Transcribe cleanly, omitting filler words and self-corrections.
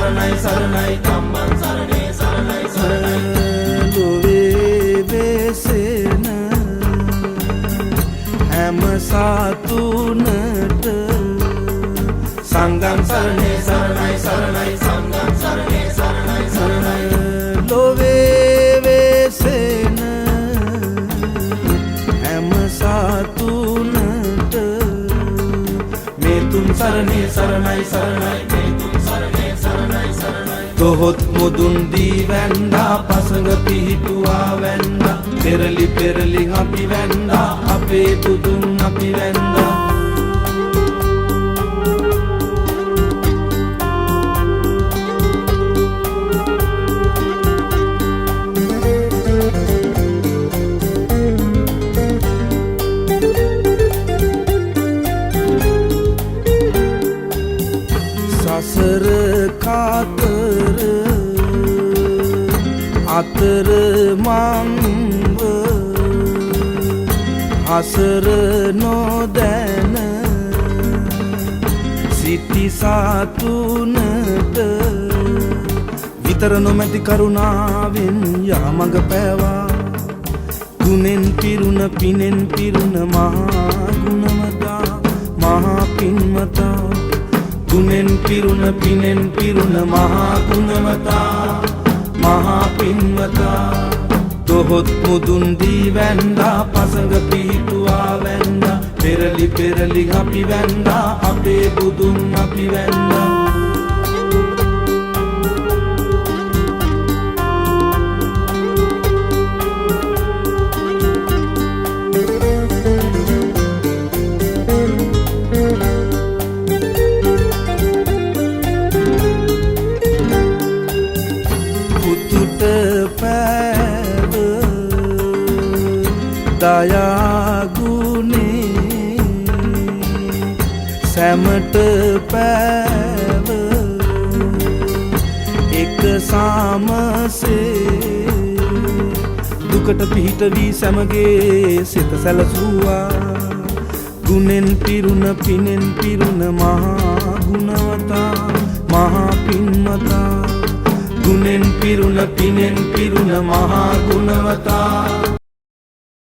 සරණයි සරණයි ධම්මං සරණේ සරණයි සරණයි ලොවේ වෙසෙන හැම සතුනට සංඝං සරණේ සරණයි සරණයි සංඝං සරණේ සරණයි සරණයි ලොවේ වෙසෙන හැම සතුනට මේ තුන් සරණේ සරණයි සරණයි මේ තුන් සරණේ සරණයි සරණයි දොහොත් මුදුන් දී වැන්දා පසඟ පිහිටුවා වැන්දා පෙරලි පෙරලි අපි වැන්දා අපේ බුදුන් අපි වැන්දා සසර කාතර අතර මංව හසර නොදැන සිටි සතුනට විතර නොමැති කරුණාවෙන් යාමඟ පෑවා ගුණෙන් පිරුණ පිනෙන් පිරුණ මහා ගුණවතා මහා පින්වතා ගුණෙන් පිරුණ පිනෙන් පිරුණ මහා ගුණවතා මහා පින්වතා දොහොත් මුදුන් දී වැන්දා පසඟ පිහිටුවා වැන්දා පෙරලි පෙරලි අපි වැන්දා අපේ බුදුන් අපි වැන්දා දයාගුණේ සැමට පෑව එක සාමසේ දුකට පිහිට වී සැමගේ සිත සැලසුවා ගුණෙන් පිරුණ පිනෙන් පිරුණ මහා ගුණවතා මහා පින්වතා ගුණෙන් පිරුණ පිනෙන් පිරුණ මහා ගුණවතා